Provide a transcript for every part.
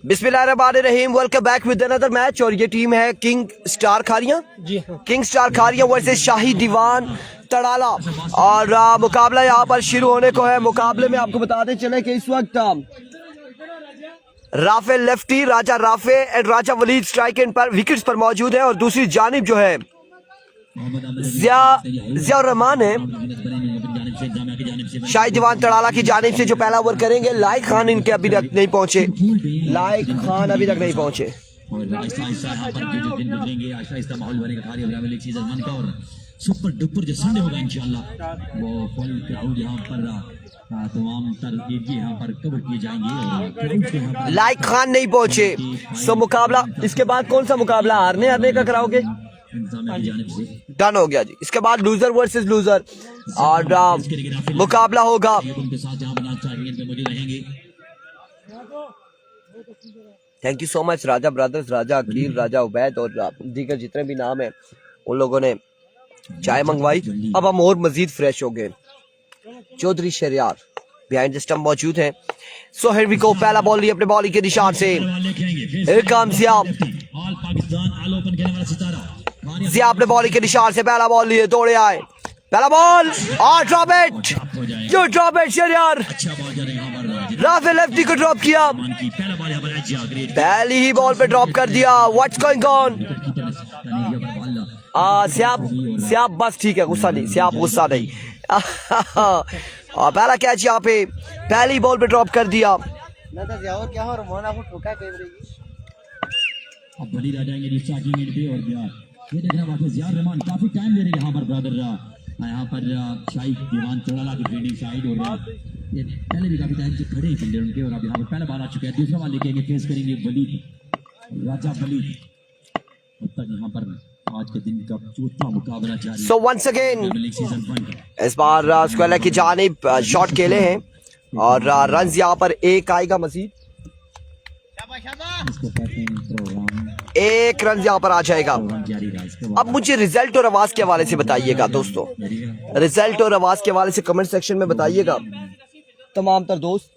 बिस्मिल्लाहिर्रहमानिर्रहीम। Welcome back with another match और ये टीम है किंग स्टार खारियां। जी हाँ। किंग स्टार खारियां वर्सेस शाही दीवान तड़ाला। और मुकाबला यहाँ पर शुरू होने को है। मुकाबले में आपको बताते चले कि इस वक्त Rafay lefty, Raja Rafay and Raja Waleed strike end पर विकेट्स पर मौजूद है और दूसरी जानिब जो है जिया रहमान है शाही दीवान तड़ाला की जानिब से, जो पहला ओवर करेंगे। लाइक खान इनके अभी तक नहीं पहुंचे, लाइक खान अभी तक नहीं पहुंचे। सुपर डुपर जो संडे होगा इंशाल्लाह, वो फुल क्राउड यहाँ पर तमाम तरकीब यहाँ पर कवर किए जाएंगे। लाइक खान नहीं पहुंचे, सो मुकाबला इसके बाद कौन सा मुकाबला हारने का कराओगे? डन हो गया जी। इसके बाद लूजर वर्सेस लूजर और मुकाबला होगा। Thank you so much Raja brothers, Raja Akeel, Raja Ubaid और दीगर जितने भी नाम है उन लोगों ने चाय मंगवाई। अब हम और मजीद फ्रेश हो गए। Chaudhry Shahryar behind the stump मौजूद है। So here we go. पहला बॉल लिया अपने बॉलिंग के निशान से। जिया अपने बॉलिंग के निशान से पहला बॉल लिए, दौड़े आए। पहला बॉल और ड्रॉप इट, जो drop it Shahriar Rafe lefty को ड्रॉप किया, पहली ही बॉल पे ड्रॉप कर दिया। What's going on? सियाब बस ठीक है, गुस्सा नहीं, सियाब गुस्सा नहीं। पहला कैच यहाँ पे पहली बॉल पे ड्रॉप कर दिया। अब बली आ जाएंगे स्टार्टिंग एंड पे। और ये देखना वापस जिया रहमान काफी टाइम ले रहे हैं यहाँ पर ब्रदर, यहाँ पर शाही दीवान तड़ाला की फील्डिंग साइड हो रहा है। ये पहले भी काफी टाइम से खड़े हैं फील्डर उनके, और अब यहाँ पर पहला बॉल आ चुका है। दूसरा बॉल लेके फेस करेंगे वलीद, राजा वलीद। अब तक यहाँ पर आज के दिन का चौथा मुकाबला जारी। सो वंस अगेन इस बार स्क्वेलर की जानिब शॉट खेले हैं और रन यहाँ पर एक आएगा मजीद, एक रन यहाँ पर आ जाएगा। अब मुझे रिजल्ट और आवाज के हवाले से बताइएगा दोस्तों, रिजल्ट और आवाज के हवाले से कमेंट सेक्शन में बताइएगा तमाम तर दोस्त।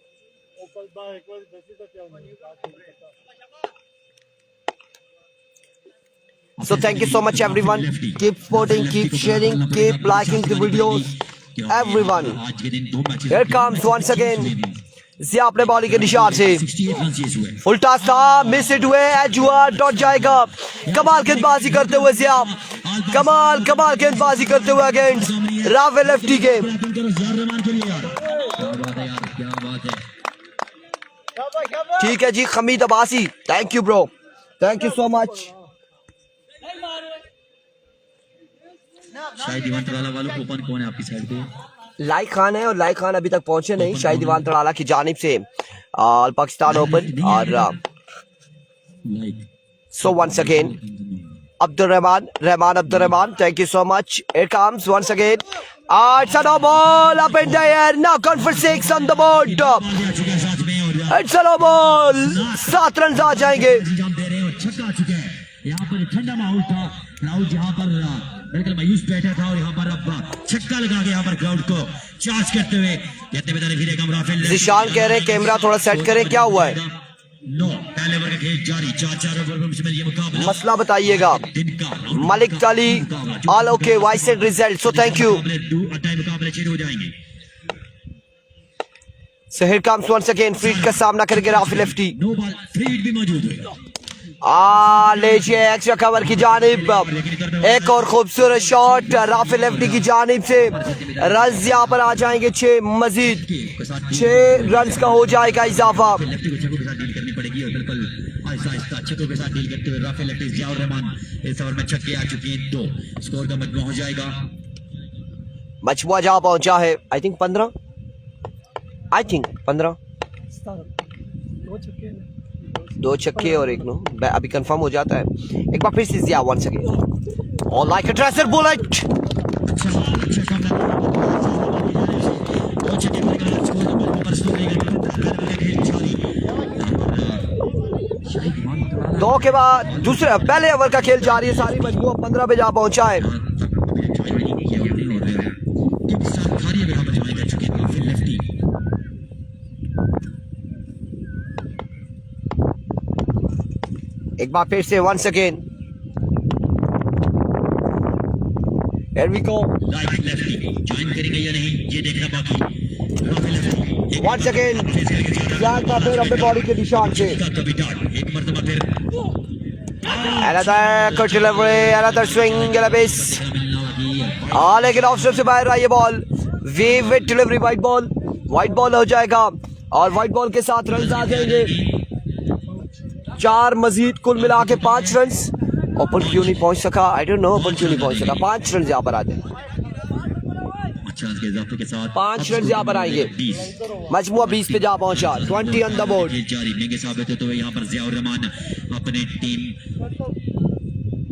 So thank you so much everyone. Keep supporting, keep sharing, keep liking the videos. Everyone. Here comes once again. जिया अपने बॉलिंग के निशान से फुल टॉस था, मिस इट हुए, एज हुआ, डॉट जाएगा। कमाल गेंदबाजी करते हुए जिया, कमाल गेंदबाजी करते हुए अगेंस्ट राफे लेफ्टी के। ठीक है जी Khamid Abbasi, thank you bro, thank you so much. Shahi Diwan Tarala वालों को ओपन कौन है आपकी साइड पे? लाइक खान है और लाइक खान अभी तक पहुंचे नहीं शाही दीवान तड़ाला की जानिब से ऑल पाकिस्तान ओपन। और so once again Abdurrahman, thank you so much. It comes once again, it's a no ball up in the air, knock on for 6 on the board. It's a no ball, 7 run आ जाएंगे। यहाँ पर ठंडा माहौल था, crowd यहाँ पर बिल्कुल मायूस बैठा था, और यहाँ पर अब छक्का लगा के यहाँ पर क्राउड को चार्ज करते हुए जिशान कह रहे हैं कैमरा थोड़ा सेट करें, क्या हुआ है? पहले ओवर का खेल जारी, 4 ओवर में ये मुकाबला, मसला बताइएगा। Malik Ali all okay, voice and result, so thank you. मुकाबले शुरू हो जाएंगे। So here comes once again, Fareed का सामना करेंगे Rafay lefty. No ball, Fareed भी मौजूद होगा। लीजिए एक्स्ट्रा कवर की जानिब, एक और खूबसूरत शॉट राफे लेफ्टी की जानिब से। रन यहाँ पर आ जाएंगे 6 मजीद, 6 रन का हो जाएगा इजाफा। मजमुआ जहाँ पहुंचा है आई थिंक 15, दो छक्के और एक नो, अभी कंफर्म हो जाता है। एक बार फिर से जिया वंस अगेन, और लाइक अ ट्रेसर बुलेट। दो के बाद दूसरे पहले ओवर का खेल जारी है, सारी मजबूत 15 पे जा पहुंचा है। एक बार फिर से once again. Here we go. Right lefty join करेंगे या नहीं ये देखना बाकी राफेल लेफ्टी Once again. ध्यान का फिर अपने बॉडी के निशान से. कभी डार्ट एक मर्तबा फिर Another cut delivery, another swing and a miss. लेकिन ऑफ स्टंप से बाहर रहा ये ball. Wave with delivery wide ball हो जाएगा और वाइट बॉल के साथ रन आ जाएंगे. 4 मजीद कुल मिला के 5 रन. ओपन क्यों नहीं पहुंच सका? आई डोंट नो ओपन क्यों नहीं पहुंच सका. 5 रन यहाँ पर आ जाए. अच्छा के इजाफे के साथ 5 रन यहाँ पर आएंगे. मजमुआ 20 पे जा पहुंचा. 20 ऑन द बोर्ड. जारी महंगे साबित होते हुए यहाँ पर जियाउर रहमान अपने टीम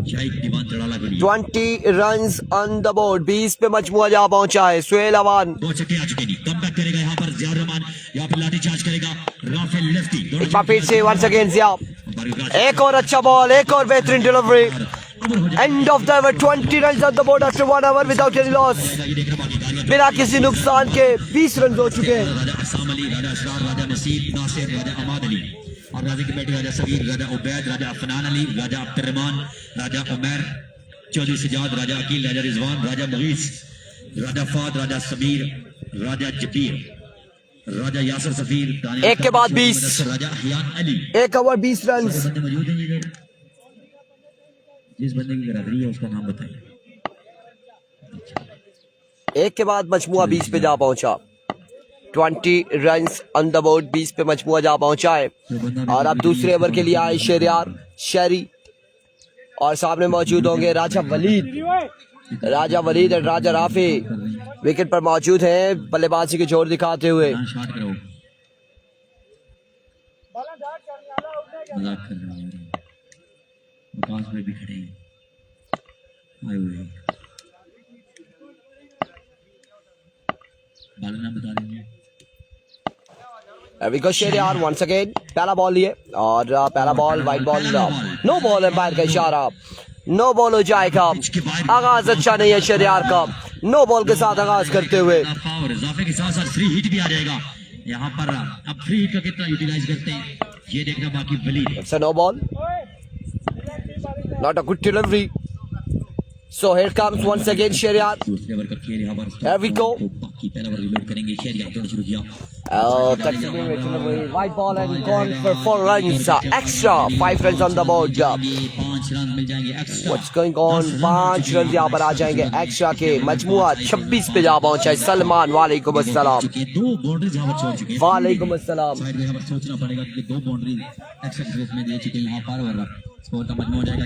शाइक दीवान चढ़ाला के लिए 20 रन्स ऑन द बोर्ड. 20 पे मजमुआ जा पहुंचा है. सुहेल अवान दो छक्के आ चुके नहीं. कम बैक करेगा यहाँ पर जियाउर रहमान. यहाँ पर लाठी चार्ज करेगा राफेल लेफ्टी. एक बार फिर से once again जिया. एक और अच्छा बॉल, एक और बेहतरीन delivery. End of the over. 20 runs on the board after 1 our without any loss. बिना किसी नुकसान के 20 रन हो चुके हैं. राजा असाम अली, राजा असरार, राजा नसीब नासिर, राजा अमाद अली और राजा के बेटे राजा सगीर, राजा उबैद, राजा अफनान अली, राजा अब्दुर्रहमान, राजा उमर, चौधरी सजाद, राजा अकील, राजा रिजवान, राजा मुगीस, राजा फाद, राजा समीर, राजा जबीर, राजा यासर सफीर. एक के बाद 20. राजा अहियान अली. 1 over 20 run. बंदे मौजूद हैं इधर. जिस बंदे की बरादरी है उसका नाम बताइए. एक के बाद मजमुआ 20 पे जा पहुंचा. 20 रन्स ऑन द बोर्ड. 20 पे मजमुआ जा पहुंचा है. और अब दूसरे ओवर के लिए आए शेरियार शहरी और सामने मौजूद होंगे राजा वलीद और राजा राफी. विकेट पर मौजूद हैं बल्लेबाजी के जोर दिखाते हुए. शॉट करो. मजाक कर रहा हूँ. आकाश में भी खड़े हैं. आए हुए हैं. बाला नाम बता देंगे. Wicket Shahryar once again. पहला बॉल लिए और पहला ball wide ball. No ball umpire का इशारा. नो बॉल हो जाएगा. आगाज अच्छा नहीं है शेरियार का. नो बॉल के साथ आगाज करते हुए और इजाफे के साथ साथ फ्री हिट भी आ जाएगा यहाँ पर. अब फ्री हिट का कितना यूटिलाइज करते हैं ये देखना बाकी. Waleed it's a no ball. Not a good delivery. So here comes once again Shariar. दूसरे ओवर का खेल यहाँ पर Here we go. बाकी पहला ओवर रिलोड करेंगे. शहरियार दौड़ शुरू किया. White ball and gone for 4 runs. Extra 5 runs on the board. 5 run मिल जाएंगे extra. What's going on? 5 run यहाँ पर आ जाएंगे एक्स्ट्रा के. मजमुआ 26 पे जा पहुंचा है. सलमान वालेकुम अस्सलाम. 2 बाउंड्रीज यहाँ पर छोड़ चुके हैं. वालेकुम अस्सलाम. साइड में यहाँ पर सोचना पड़ेगा कि 2 बाउंड्रीज एक्स्ट्रा स्पेस में दे चुके हैं यहाँ पर. और स्कोर का मजमू हो जाएगा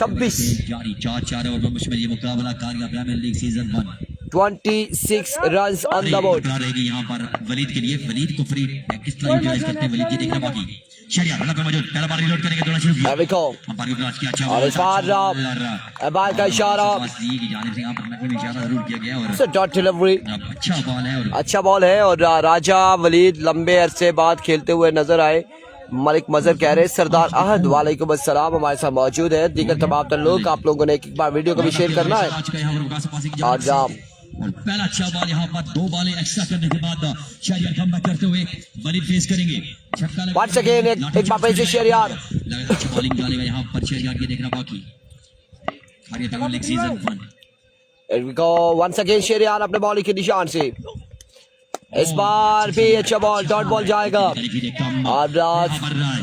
26 जारी. 4 ओवर में मुश्किल ये मुकाबला कारिया premier league season 1. 26 runs on the board. रहेगी यहाँ पर वलीद के लिए. वलीद को फ्री किस तरह यूटिलाइज करते हैं वलीद ये देखना बाकी. शहरियार बड़ा मौजूद. पहला बार रिलोड करेंगे. दौड़ना शुरू किया. Here we go. अंपायर को ब्लास्ट किया. अच्छा और इस बार बाल का इशारा. की जानिब से यहाँ पर नकल में इशारा जरूर किया गया. और It's a dot delivery. अच्छा बॉल है. और अच्छा बॉल है और राजा वलीद लंबे अरसे बाद खेलते हुए नजर आए. मलिक मजर कह रहे सरदार अहद वालेकुम अस्सलाम हमारे साथ मौजूद है. दीगर तमाम लोग आप लोगों ने एक बार वीडियो को भी शेयर करना है. और पहला अच्छा बॉल यहाँ पर. 2 बॉलें एक्स्ट्रा करने के बाद शहरियार कमबैक करते हुए वलीद फेस करेंगे. once again एक बार फिर से शहरियार. अच्छा बॉलिंग डालेगा यहाँ पर शहरियार के देखना बाकी. कारिया premier league season 1. Here we go once again Shahryar अपने बॉलिंग के निशान से. इस बार भी अच्छा बॉल डॉट बॉल जाएगा. और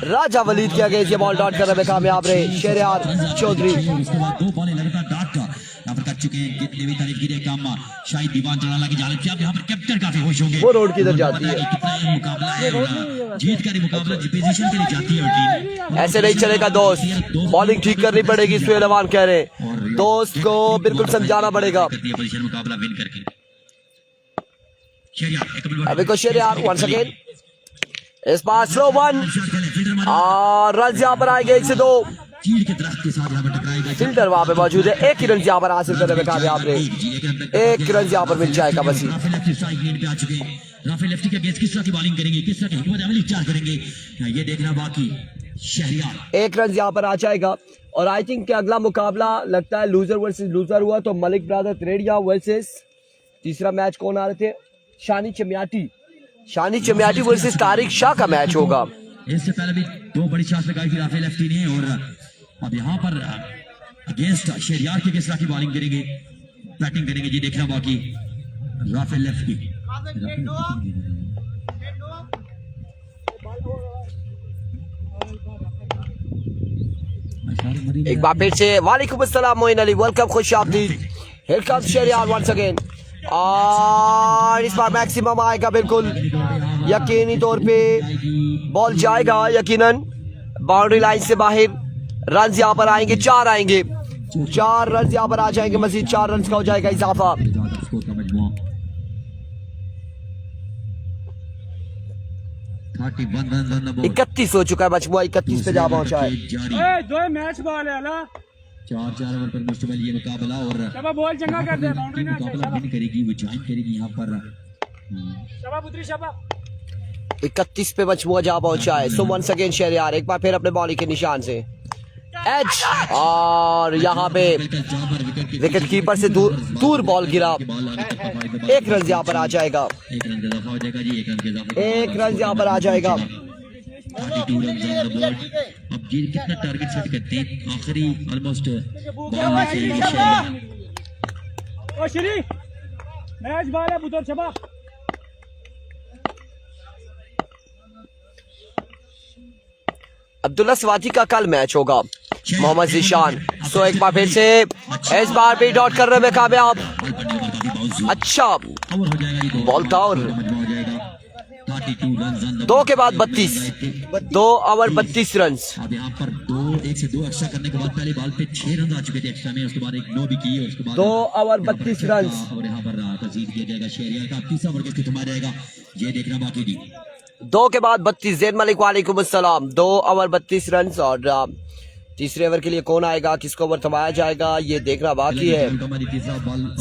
राजा वलीद के आगे ये बॉल डॉट करने में कामयाब रहे शहरियार चौधरी. उसके बाद 2 बॉलें लगातार डॉट का यहाँ पर कर चुके हैं. कितने भी तारीफ की काम शाहिद दीवान चढ़ाला की जानिब से. अब यहाँ पर कैप्टन काफी खुश होंगे. वो रोड किधर जाती है. कितना ये मुकाबला है. जीत का मुकाबला पोजीशन के लिए जाती है टीम. ऐसे नहीं चलेगा दोस्त. बॉलिंग ठीक करनी पड़ेगी. सुहेल अवान कह रहे हैं दोस्त को बिल्कुल समझाना पड़ेगा. पोजीशन मुकाबला विन करके. अभी को शहरियार once again. इस बार स्लो 1 और रन यहाँ पर आएंगे 1 से 2. चीड़ के दरख्त के साथ यहाँ पर टकराएगा. फील्डर वहां पे मौजूद है. 1 ही रन यहाँ पर हासिल करने में कामयाब रहे. 1 रन यहाँ पर मिल जाएगा बस. राफेल लेफ्टी स्ट्राइक रेट पे आ चुके हैं. राफेल लेफ्टी के अगेंस्ट किस तरह की बॉलिंग करेंगे, किस तरह की हिकमत अमली इख्तियार करेंगे ये देखना बाकी. शहरियार 1 रन यहाँ पर आ जाएगा. और आई थिंक अगला मुकाबला लगता है लूजर वर्सेस लूजर हुआ तो मलिक ब्रदर त्रेडिया वर्सेस तीसरा मैच कौन आ रहे थे. शानी चमियाटी वर्सेस तारिक शाह का मैच होगा. इससे पहले भी 2 बड़ी शॉट लगाई थी राफेल लेफ्टी ने, और अब यहाँ पर अगेंस्ट शहरियार के किस तरह की बॉलिंग करेंगे, बैटिंग करेंगे जी, देखना बाकी राफेल लेफ्टी। एक बार फिर से वालेकुम अस्सलाम मोइन अली, वेलकम, खुश आमदीद। Here comes Shahryar once again, और इस बार मैक्सिमम आएगा बिल्कुल यकीनी तौर पे, बॉल जाएगा यकीनन बाउंड्री लाइन से बाहर। रन यहाँ पर आएंगे, 4 आएंगे, 4 रन यहाँ पर आ जाएंगे, मजीद 4 रन का हो जाएगा इजाफा। 31 हो चुका है मजमुआ, 31 पे जा पहुंचा है। 2 मैच बॉल है ना, 4 ओवर पर मुश्तमिल ये मुकाबला, और शबा बॉल चंगा कर दे, बाउंड्री ना मुकाबला विन करेगी, वो ज्वाइन करेगी यहाँ पर। शबा पुत्री शबा 31 पे मजमुआ जा पहुंचा है। सो वंस अगेन शहरियार एक बार फिर अपने बॉलिंग के निशान से एज, और यहाँ पे विकेट कीपर से दूर बॉल गिरा, 1 रन यहाँ पर आ जाएगा, 1 रन का इजाफा हो जाएगा जी, 1 रन का इजाफा, 1 रन यहाँ पर आ जाएगा। 32 रन ऑन द बोर्ड। अब ये कितना टारगेट सेट करते हैं आखिरी ऑलमोस्ट बॉल में से ये शहरियार। ओ श्री मैच बॉल है पुत्र शबा। अब्दुल्ला स्वाति का कल मैच होगा, मोहम्मद जीशान। सो एक बार फिर से इस बार भी डॉट करने में कामयाब, अच्छा बॉल था, और 2 के बाद 32, 2 ओवर 32 रन। अब यहाँ पर 1 से 2 एक्स्ट्रा करने के बाद पहले बॉल पे 6 रन आ चुके थे एक्स्ट्रा में, उसके बाद एक नो भी की, और उसके बाद 2 ओवर 32 रन, और यहाँ पर तजीद किया जाएगा शहरियार का। 30 ओवर किसको थमा जाएगा ये देखना बाकी थी। 2 के बाद 32। जैन मलिक वालेकुम अस्सलाम। 2 ओवर 32 रन, और तीसरे ओवर के लिए कौन आएगा, किसको ओवर थमाया जाएगा ये देखना बाकी है।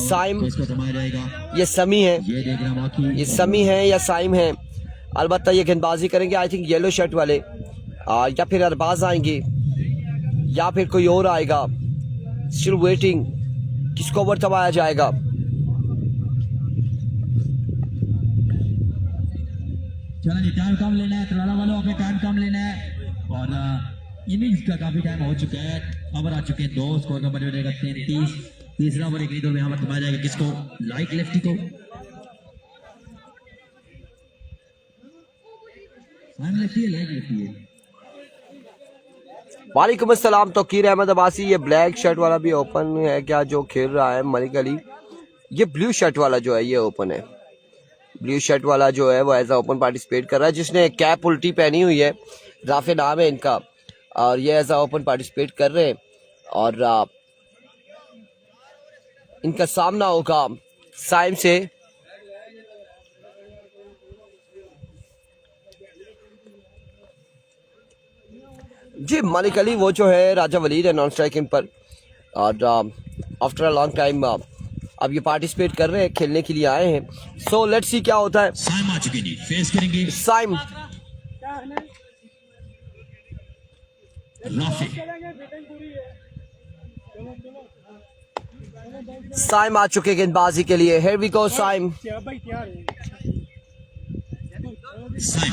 साइम, ये समी है, ये समी है या साइम है, अलबत्ता ये गेंदबाजी करेंगे आई थिंक येलो शर्ट वाले, या फिर अरबाज आएंगे या फिर कोई और आएगा। स्टिल वेटिंग, किसको ओवर थमाया जाएगा। चलो जी, टाइम कम लेना है, तलाला वालों अपने टाइम कम लेना है, और इनिंग्स का काफी टाइम हो चुका है, ओवर आ चुके हैं 2, स्कोर का बन जाएगा 33। तीसरा ओवर एक लीडर में यहाँ पर थमाया जाएगा किसको, लाइक लेफ्टी को। वालेकुम अस्सलाम। तौकीर अहमद अब्बासी, ये ब्लैक शर्ट वाला भी ओपन है क्या जो खेल रहा है। मलिक अली, ये ब्लू शर्ट वाला जो है ये ओपन है, ब्लू शर्ट वाला जो है वो एज अ ओपन पार्टिसिपेट कर रहा है, जिसने कैप उल्टी पहनी हुई है, राफे नाम है इनका, और ये एज अ ओपन पार्टिसिपेट कर रहे हैं, और इनका सामना होगा साइम से। जी मलिक अली वो जो है राजा वलीद है नॉन स्ट्राइकिंग पर, और आफ्टर अ लॉन्ग टाइम अब ये पार्टिसिपेट कर रहे हैं, खेलने के लिए आए हैं। सो लेट्स सी क्या होता है। साइम आ चुके जी, फेस करेंगे साइम, राफे, साइम आ चुके गेंदबाजी के लिए। Here we go Saim. Saim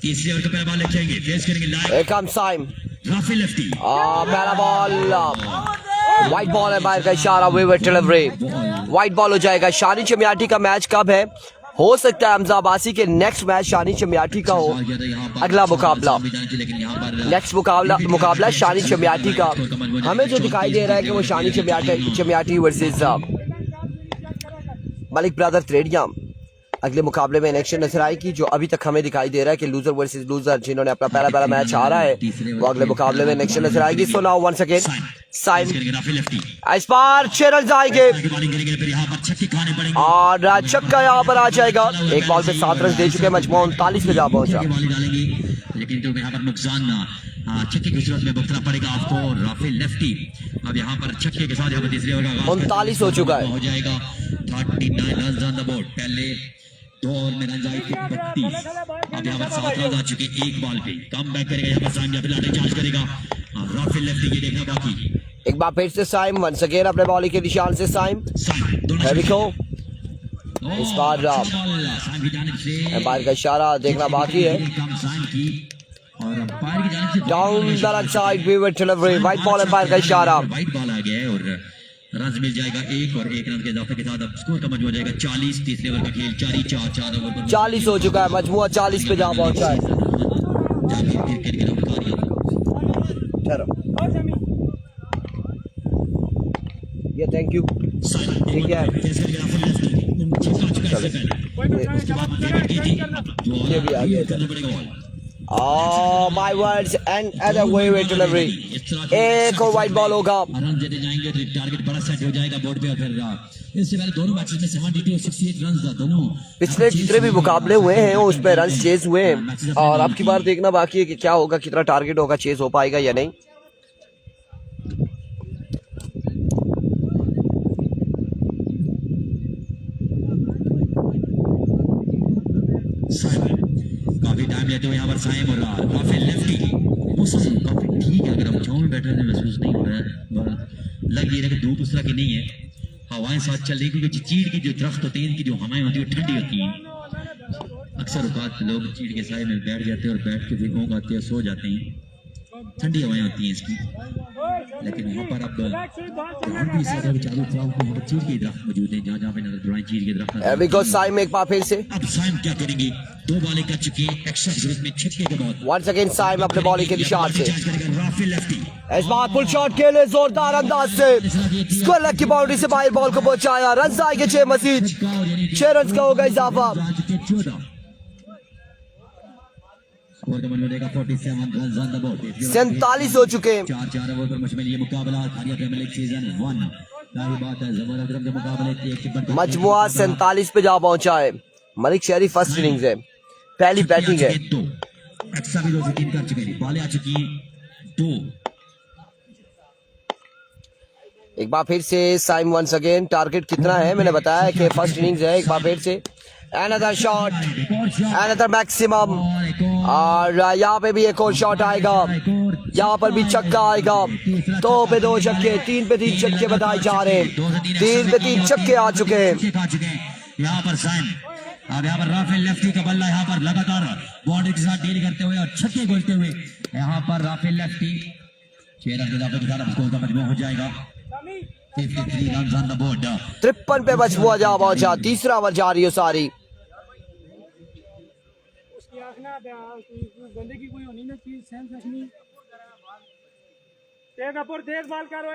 तीसरे ओवर का पहला बॉल लेके फेस करेंगे like, Here comes Saim, Rafay lefty, पहला बॉल वाइट बॉल है, बाहर का इशारा, वेवर डिलीवरी, वाइट बॉल हो जाएगा। शानी चमियाटी का मैच कब है, हो सकता है हमजा अब्बासी के नेक्स्ट मैच शानी चमियाटी का हो, अगला मुकाबला, नेक्स्ट मुकाबला शानी चमियाटी का। हमें जो दिखाई दे रहा है कि वो शानी चमियाटी वर्सेस मलिक ब्रदर त्रेडिया अगले मुकाबले में इलेक्शन नजर आएगी, जो अभी तक हमें दिखाई दे रहा है कि लूजर वर्सेस लूजर जिन्होंने अपना पहला मैच हारा है वो अगले मुकाबले में इलेक्शन नजर आएगी। So now once again Saim, इस बार 6 रन आएंगे और छक्का यहाँ पर आ जाएगा। एक बॉल पे 7 रन दे चुके हैं, मजमूआ 39 पे जा पहुंचा। लेकिन तो यहाँ पर नुकसान छक्के की सूरत में भुगतना पड़ेगा आपको, राफेल लेफ्टी। अब यहाँ पर छक्के के साथ यहाँ पर तीसरे ओवर का 39 हो चुका है, हो जाएगा 39 रन ऑन द बोर्ड। पहले 2 ओवर में रन आए थे 32, अब यहाँ पर 7 रन आ चुके एक बॉल पे। कम बैक करेगा यहाँ पर साइम या फिर लाटे चार्ज करेगा राफेल लेफ्टी, ये देखना बाकी। एक बार फिर से साइम वंस अगेन अपने बॉलिंग के निशान से साइम, इस बार बाहर का इशारा देखना बाकी है। और अंपायर की जानिब से down the left side vivid delivery, wide ball umpire का इशारा। वाइट बॉल आ गया है और रन मिल जाएगा एक, और एक रन के इजाफे के साथ अब स्कोर का मजमू हो जाएगा 40। तीसरे ओवर का खेल 4 ओवर पर 40 हो चुका है, मजमुआ 40 पे जा पहुंचा है। जाकिर क्रिकेट के नाम बता दिया। ठहरो, और जमीन ये थैंक यू, ठीक है। कोई मसला नहीं, जब आप करें ट्राई करना। ये भी आ गया। My words and other way delivery, एक और वाइट बॉल होगा। रन देते जाएंगे तो टारगेट बड़ा सेट हो जाएगा बोर्ड पे। और फिर इससे पहले दोनों मैचेस में 72 और 68 रन था दोनों। पिछले जितने भी मुकाबले हुए हैं उसमें रन चेज हुए हैं, और अब की बार देखना बाकी है कि क्या होगा, कितना टारगेट होगा, चेज हो पाएगा या नहीं। काफी टाइम लेते हुए यहाँ पर साइम हो रहा, काफी लेफ्टी मौसम काफी ठीक है। अगर हम छाँव में बैठे हैं महसूस नहीं हो रहा है, लग ये रहा है कि धूप उस तरह की नहीं है, हवाएं साथ चल रही, क्योंकि चीड़ की जो दरख्त होते हैं इनकी जो हवाएं होती है वो ठंडी होती हैं। अक्सर औकात लोग चीड़ के साए में बैठ जाते हैं और बैठ के फिर ऊँग आते हैं, सो जाते हैं, ठंडी हवाएं होती हैं इसकी। लेकिन यहाँ पर अब ग्राउंड भी इस तरह चालू ग्राउंड पे यहाँ पर चीड़ के दरख्त मौजूद हैं, जहाँ जहाँ पे नजर दुराई चीड़ के दरख्त। Here we go, साइम एक बार फिर से। अब साइम क्या करेंगे, 2 बॉलें कर चुके हैं, एक्स्ट्रा जरूरत में छक्के के बाद Once again साइम अपने बॉलिंग के निशान से राफेल लेफ्टी इस बार फुल शॉट खेले जोरदार अंदाज से, स्क्वायर लेग की बाउंड्री से बाहर बॉल को पहुंचाया। रन आएंगे 6 मजीद, 6 रन का होगा इजाफा। 47 हो चुके हैं। 4 ओवर पर मुश्तमिल ये मुकाबला थारिया प्रीमियर लीग सीजन 1। जाहिर बात है जबर अकरम के मुकाबले एक मजमुआ 47 पे जा पहुंचा है। मलिक शहरी फर्स्ट इनिंग्स है, पहली बैटिंग है। एक्स्ट्रा भी 2 से 3 कर चुके हैं, बॉलें आ चुकी हैं 2। एक बार फिर से साइम वंस अगेन, टारगेट कितना है मैंने बताया कि फर्स्ट इनिंग्स है। एक बार फिर से अनदर शॉट, अनदर मैक्सिमम, और यहाँ पे भी एक और शॉट आएगा, यहाँ पर भी छक्का आएगा। 2 पे 2 छक्के, 3 पे 3 छक्के बताए जा रहे हैं, 3 पे 3 छक्के आ चुके हैं। यहाँ पर साइम, अब यहाँ पर राफेल लेफ्टी का बल्ला यहाँ पर लगातार बाउंड्री के साथ डील करते हुए और छक्के गोलते हुए यहाँ पर राफेल लेफ्टी 6 रन के दावे के साथ स्कोर का मजमू हो जाएगा 53 रन ऑन द बोर्ड। 53 पे मजमुआ जा पहुंचा। तीसरा ओवर जारी है सारी। उसकी आँख ना गंदगी कोई होनी ना चीज सेंस रखनी। तेज अपुर तेज बाल करो।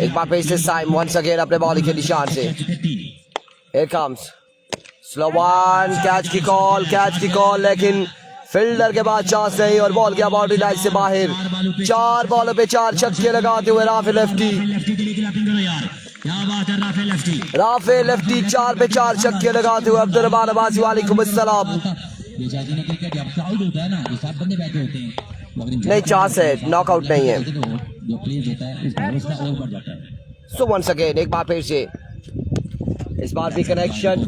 एक बार फिर से साइम वंस अगेन अपने बॉलिंग के निशान से। Here comes slow one, catch की कॉल, लेकिन फील्डर के बाद चांस नहीं और बॉल गया बाउंड्री लाइन से बाहर। 4 बॉलों पे 4 छक्के लगाते हुए राफेल लेफ्टी 4 पे 4 छक्के लगाते हुए अब्दुल रहमान अब्बासी वालेकुम अस्सलाम। नहीं, चांस है, नॉकआउट नहीं है। सो वंस अगेन एक बार फिर से, इस बार भी कनेक्शन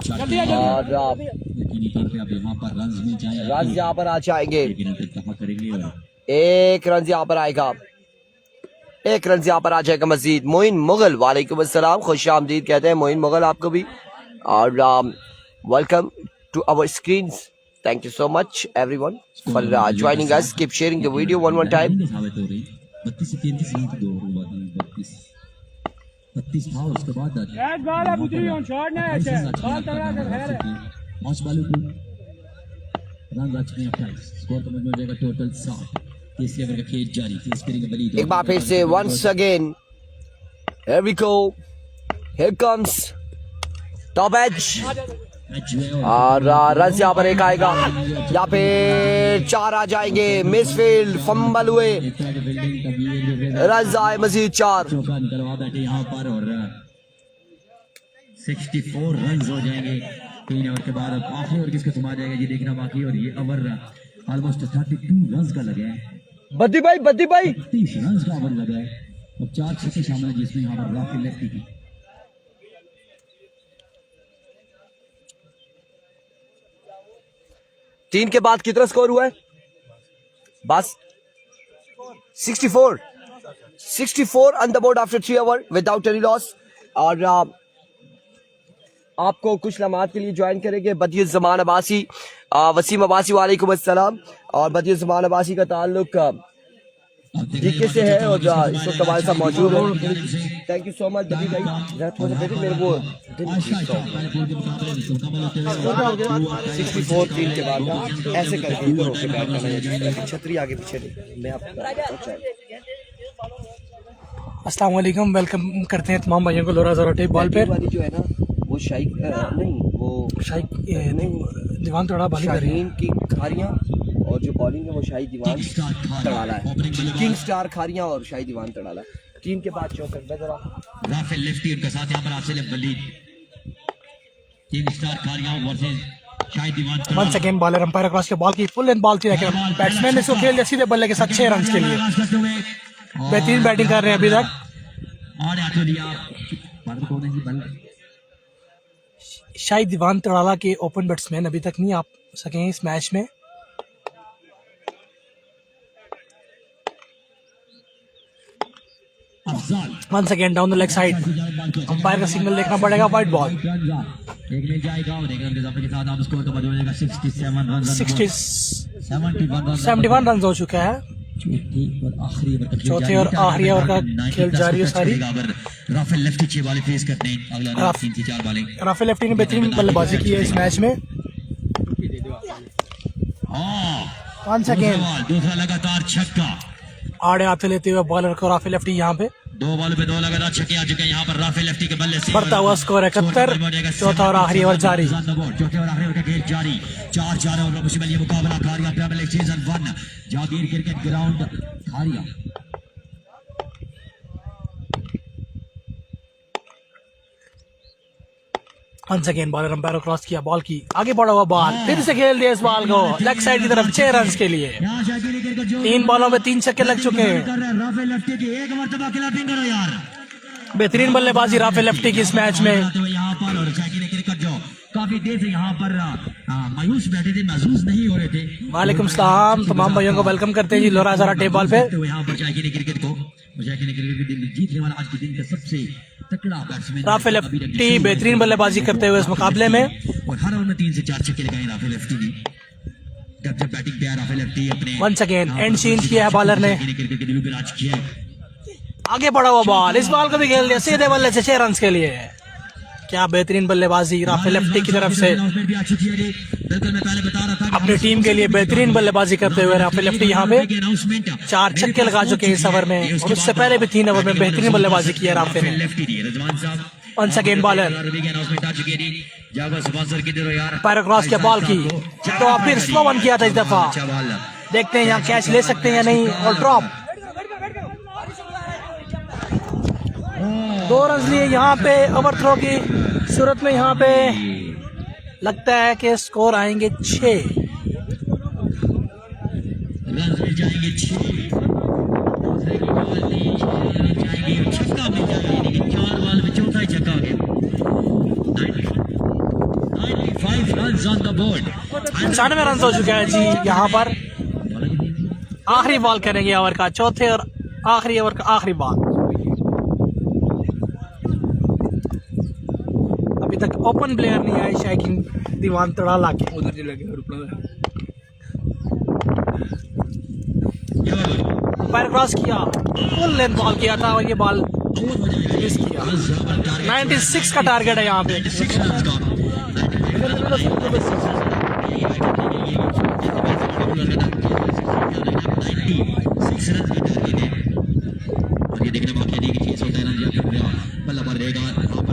और रन यहाँ पर आ जाएंगे। 1 रन यहाँ पर आएगा, 1 रन यहाँ पर आ जाएगा मजीद। मोइन मुगल वालेकुम अस्सलाम, खुश आमदीद कहते हैं मोइन मुगल आपको भी, और welcome to our screens. Thank you so much everyone for joining us. Keep sharing the video one more time. 32 से 33 रन की 2 ओवर बाद 32 था उसके बाद एज बॉल है बुतरी ऑन शॉट ना है बॉल तगड़ा कर खैर है 5 बॉलों को रन बच गए 28। स्कोर का मतलब हो जाएगा टोटल 7। तीसरे ओवर का खेल जारी, तेज करेंगे वलीद। एक बार फिर से once again, here we go, here comes top edge, और रन यहाँ पर 1 आएगा, यहाँ पे 4 आ जाएंगे। मिसफील्ड फंबल हुए, रन आए मजीद 4। करवा बैठे यहाँ पर और 64 रन हो जाएंगे 3 ओवर के बाद। अब आखिरी ओवर किसको समा जाएगा ये देखना बाकी, और ये ओवर ऑलमोस्ट 32 रन का लगा है। बद्दी भाई 30 रन का ओवर लगा है। अब 4 छक्के शामिल है जिसमें यहाँ पर राफेल लेफ्टी की 3 के बाद कितना स्कोर हुआ है बस? 64 on the board after 3 overs without any loss। और आपको कुछ लम्हात के लिए ज्वाइन करेंगे बदियुज़्ज़मान अब्बासी, वसीम अब्बासी वालेकुम अस्सलाम। और बदियुज़्ज़मान अब्बासी का ताल्लुक जीके से है और इस वक्त हमारे साथ मौजूद है। थैंक यू सो मच बदी भाई। जरा थोड़ा सा मेरे वो 64 टीम के बाद ना ऐसे करके इधर होके बैठ जाना, छतरी आगे पीछे नहीं, मैं आपको अस्सलाम वालेकुम, वेलकम करते हैं तमाम भाइयों को लोरा ज़रा टेप बॉल पे। वाली जो है ना वो शाइक नहीं, वो शाइक नहीं, दीवान तड़ा बाली कर रही है। शाहीन की खारियां और जो बॉलिंग है वो शाही दीवान तड़ाला है। किंग स्टार खारियां और शाही दीवान तड़ाला। टीम के बाद चौकर जरा राफेल लेफ्टी उनके साथ यहाँ पर Asil Waleed, king star Kharian versus Shahid Diwan. Once again bowler umpire cross के बॉल की फुल एंड बॉल थी, लेकिन बैट्समैन ने इसको खेल दिया सीधे बल्ले के साथ 6 रन के लिए। बेहतरीन बैटिंग कर रहे हैं अभी तक। शाहिद दीवान तड़ाला के ओपन बैट्समैन अभी तक नहीं आ सके हैं इस मैच में। Once again down the leg side, umpire का सिग्नल देखना पड़ेगा, वाइड बॉल। 71 रन हो चुका है। चौथे और आखिरी ओवर का खेल जारी है सारी। राफेल लेफ्टी 6 बॉलें फेस करते हैं, अगला 3 से 4 बॉलें। राफेल लेफ्टी ने बेहतरीन बल्लेबाजी की है इस मैच में। Once again दूसरा लगातार छक्का, आड़े हाथे लेते हुए बॉलर को राफेल लेफ्टी यहाँ पे 2 बॉल पे 2 लगातार छक्के आ चुके हैं यहाँ पर राफेल लेफ्टी के बल्ले से। बढ़ता हुआ स्कोर 71। चौथा और आखिरी ओवर जारी। चौथे और आखिरी ओवर का खेल जारी। 4 ओवर मुश्किल ये मुकाबला Kharian premier league season 1 Jagir cricket ground Kharian. Once again bowler umpire cross किया, बॉल की आगे बढ़ा हुआ बॉल, फिर से खेल दिया इस बॉल को लेग साइड की तरफ 6 रन के लिए। 3 बॉलों में 3 छक्के लग चुके हैं। राफेल लेफ्टी की एक मरतबा क्लैपिंग करो यार। बेहतरीन बल्लेबाजी राफेल लेफ्टी की इस मैच में। यहाँ पर और क्रिकेट जो काफी देर से यहाँ पर मायूस बैठे थे, महसूस नहीं हो रहे थे। वालेकुम सलाम, तमाम भाइयों को वेलकम करते हैं जी लोरा ज़रा टेप बॉल पे। यहाँ पर क्रिकेट को जीतने वाला आज के दिन का सबसे तगड़ा बैट्समैन राफेल लेफ्टी बेहतरीन बल्लेबाजी करते हुए इस मुकाबले में। और हर ओवर में 3 से 4 छक्के लगाए राफेल लेफ्टी ने। जब बैटिंग पे राफेल लेफ्टी अपने वंस अगेन एंड चेंज किया है बॉलर ने, क्रिकेट के दिलों पे राज किया है। आगे बढ़ा हुआ बॉल, इस बॉल को भी खेल दिया सीधे बल्ले से 6 रन के लिए। क्या बेहतरीन बल्लेबाजी राफेल लेफ्टी की तरफ से। अपनी टीम के लिए बेहतरीन बल्लेबाजी करते हुए राफेल लेफ्टी यहाँ पे 4 छक्के लगा चुके हैं इस ओवर में, और उससे पहले भी 3 ओवर में बेहतरीन बल्लेबाजी की है राफेल ने। वंस अगेन बॉलर पैर क्रॉस के बॉल की तो फिर स्लो वन किया था इस दफा। देखते हैं यहाँ कैच ले सकते हैं या नहीं, और ड्रॉप 2 रन लिए यहाँ पे ओवर थ्रो की सूरत में। यहाँ पे लगता है कि स्कोर आएंगे 6 रन मिल जाएंगे 6। छक्का मिल जाएगा, लेकिन 4 बॉल में चौथा ही छक्का हो गया। 95 run on the board. 95 run हो चुका है जी यहाँ पर। आखिरी बॉल करेंगे ओवर का, चौथे और आखिरी ओवर का आखिरी बॉल। अभी तक ओपन प्लेयर नहीं आए शायकीन दीवान तड़ाला के। उधर जी लगे पैर क्रॉस किया, फुल लेंथ बॉल किया था और ये बॉल मिस किया। 96 का टारगेट है यहाँ पे।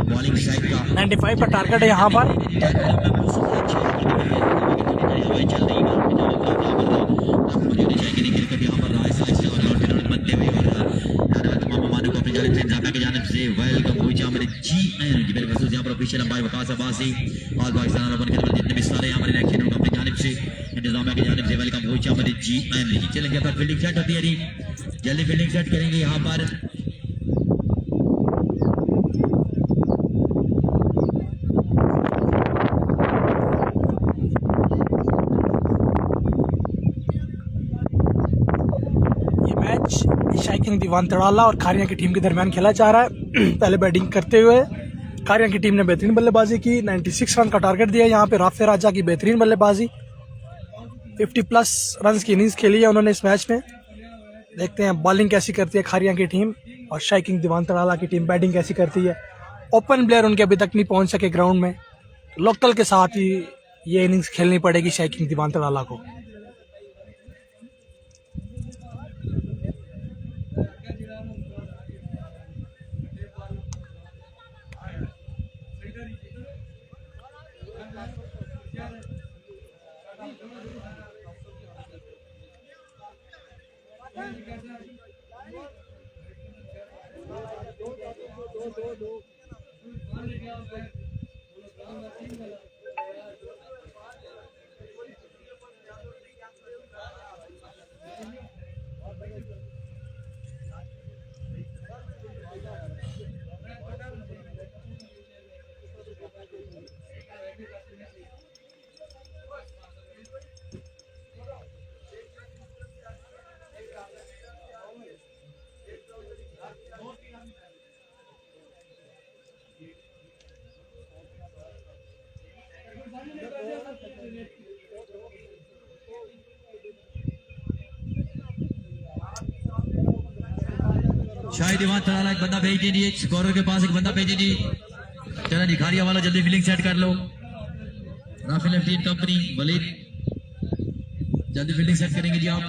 बॉलिंग साइड का 95 का टारगेट है यहाँ पर। चलेंगे पर फील्डिंग सेट होती है, जल्दी फील्डिंग सेट करेंगे यहाँ पर। शायकीन दीवान तड़ाला और खारिया की टीम के दरमियान खेला जा रहा है। पहले बैटिंग करते हुए खारियां की टीम ने बेहतरीन बल्लेबाजी की, 96 रन का टारगेट दिया। यहाँ पे राफे राजा की बेहतरीन बल्लेबाजी, 50+ रन की इनिंग्स खेली है उन्होंने इस मैच में। देखते हैं बॉलिंग कैसी करती है खारियां की टीम और शाइकिंग दीवान तड़ाला की टीम बैटिंग कैसी करती है। ओपन प्लेयर उनके अभी तक नहीं पहुंच सके ग्राउंड में, लोकल के साथ ही ये इनिंग्स खेलनी पड़ेगी शाइकिंग दीवान तड़ाला को। शायद दीवान तड़ाला एक बंदा भेज दीजिए, स्कोरर के पास एक बंदा भेज दीजिए। चला जी खारिया वाला जल्दी फील्डिंग सेट कर लो। राफेल लेफ्टी कंपनी वलीद जल्दी फील्डिंग सेट करेंगे जी आप।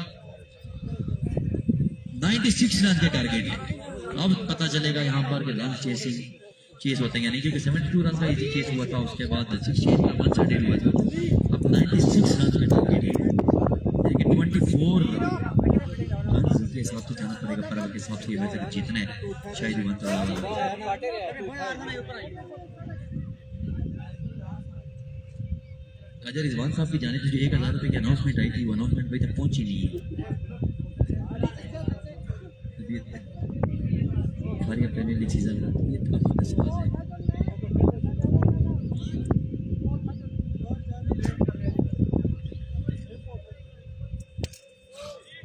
96 रन के टारगेट है। अब पता चलेगा यहाँ पर कि रन चेस होते हैं, यानी क्योंकि 72 रन का इजी चेस हुआ था, उसके बाद 68 का 1 हुआ था। अब 96 रन के टारगेट है, लेकिन 24 रन के हिसाब से जाना पड़ेगा, पर के हिसाब से वैसे जीतना है शायद ही बनता है। अजय रिजवान साहब की जाने जो 1000 रुपए की अनाउंसमेंट आई थी, वो अनाउंसमेंट अभी तक पहुंची नहीं है। प्रीमियर लीग सीजन काफी नस्बाज है।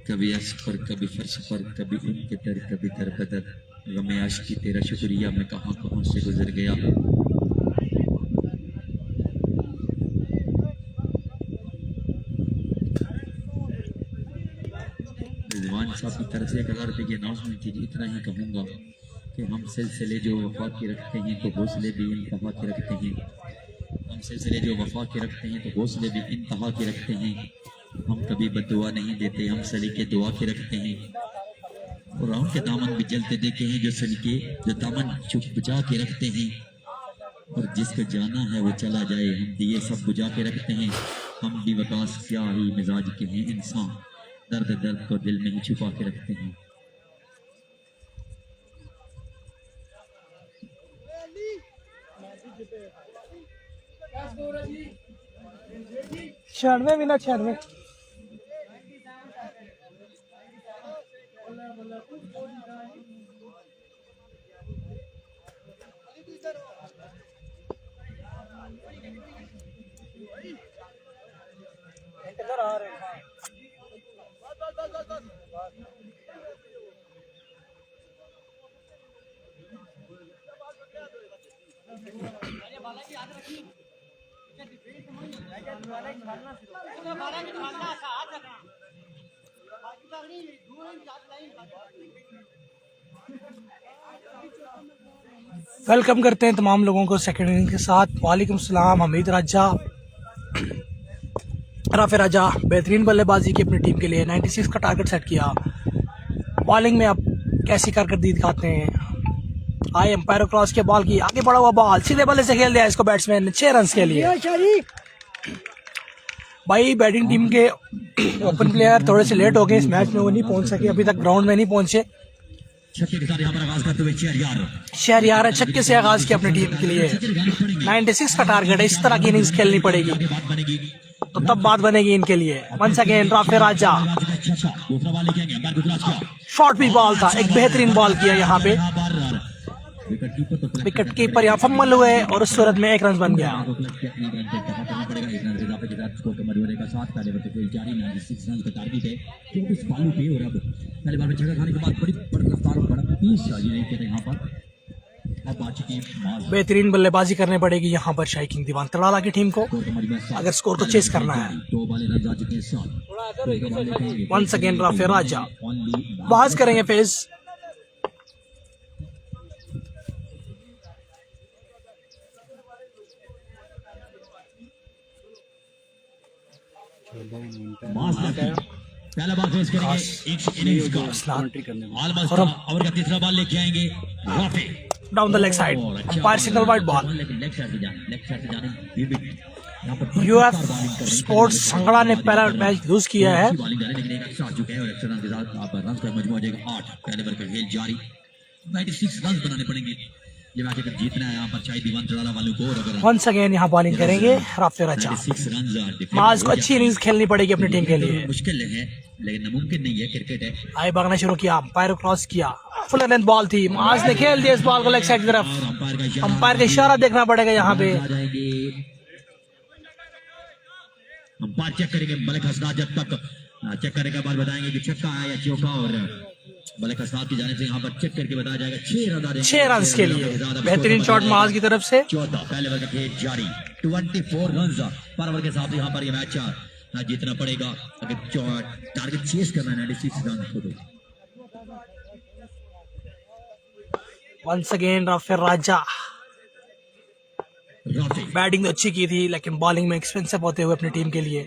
कभी अर्श पर, कभी फर्श पर, कभी उनके दर, कभी दर बदर, गमे आशिकी तेरा शुक्रिया मैं कहां कहां से गुजर गया। रिजवान साहब की तरफ से 1000 रुपए की अनाउंसमेंट थी। इतना ही कहूँगा कि हम सिलसिले जो वफा के रखते हैं तो हौसले भी इंतहा के रखते हैं। हम सिलसिले जो वफा के रखते हैं तो हौसले भी इंतहा के रखते हैं। हम कभी बद्दुआ नहीं देते, हम सलीके दुआ के रखते हैं। और उनके दामन भी जलते देखे हैं जो सलीके, जो दामन चुप बुझा के रखते हैं। और जिसको जाना है वो चला जाए, हम दिए सब बुझा के रखते हैं। हम भी वकास क्या ही मिजाज के हैं इंसान, दर्द दर्द को दिल में ही छुपा के रखते हैं। छियानवे बिना 96। वेलकम करते हैं तमाम लोगों को सेकंड इनिंग के साथ। वालेकुम सलाम। हमीद राजा, राफे राजा बेहतरीन बल्लेबाजी की अपनी टीम के लिए 96 का टारगेट सेट किया। बॉलिंग में आप कैसी कारकर्दगी दिखाते हैं? आए एम्पायर क्रॉस के बॉल की आगे बढ़ा हुआ बॉल सीधे बल्ले से खेल दिया इसको बैट्समैन 6 रन के लिए। भाई बैटिंग टीम के ओपन प्लेयर थोड़े से लेट हो गए इस मैच में, वो नहीं पहुंच सके, अभी तक ग्राउंड में नहीं पहुंचे। छक्के के साथ यहाँ पर आगाज करते हुए शहरयार है, छक्के से आगाज की अपनी टीम के लिए 96 का टारगेट है। इस तरह की इनिंग्स खेलनी पड़ेगी तो तब बात बनेगी इनके लिए। वंस अगेन राफे राजा, शॉर्ट भी बॉल था, एक बेहतरीन बॉल किया यहाँ पे। विकेट कीपर यहाँ फम्बल हुए और उस सूरत में 1 रन बन गया। अब आ चुके हैं माज बेहतरीन बल्लेबाजी करनी पड़ेगी यहाँ पर शाही किंग दीवान तड़ाला की टीम को स्कोर का मजमूआ 7 अगर स्कोर को चेस करना है। 2 बॉलें रन आ चुके हैं 7 वंस अगेन राफे राजा बहाज करेंगे फेज। पहला बॉल फेस करेंगे एक इनिंग्स का ऑलमोस्ट ओवर का तीसरा बॉल लेके आएंगे Rafe down the leg side umpire signal wide ball. लेकिन लेग साइड से जाने यूएफ स्पोर्ट्स संगड़ा ने पहला मैच लूज किया है। बॉलिंग जाने लेकिन एक अच्छा आ चुका है और एक्स्ट्रा रन के साथ आप रन का मजमूआ हो जाएगा 8। पहले ओवर का खेल जारी 96 रन बनाने पड़ेंगे ये मैच अगर जीतना है यहाँ पर शाही दीवान चढ़ाला वालों को। और अगर वंस अगेन यहाँ बॉलिंग करेंगे राफे राजा। 6 रन माज को अच्छी इनिंग्स खेलनी पड़ेगी अपनी टीम के लिए। मुश्किल है लेकिन नामुमकिन नहीं है, क्रिकेट है। आए भागना शुरू किया अंपायर क्रॉस किया फुल लेंथ बॉल थी माज ने खेल दिया इस बॉल को लेग साइड की तरफ। अंपायर का इशारा देखना पड़ेगा यहाँ पे। अंपायर चेक करेंगे मलिक हसनाद जब तक चेक करेगा बाद बताएंगे कि छक्का है या चौका। और मलिक हसनाद की जाने से यहाँ पर चेक करके बताया जाएगा 6 रन आ जाएंगे 6 रन के लिए बेहतरीन शॉट माज की तरफ से। चौथा पहले ओवर का खेल जारी 24 रन पर ओवर के साथ यहाँ पर ये मैच जीतना पड़ेगा अगर टारगेट चेस करना है 96 रन को। वंस अगेन राफे राजा बैटिंग तो अच्छी की थी लेकिन बॉलिंग में एक्सपेंसिव होते हुए अपनी टीम के लिए।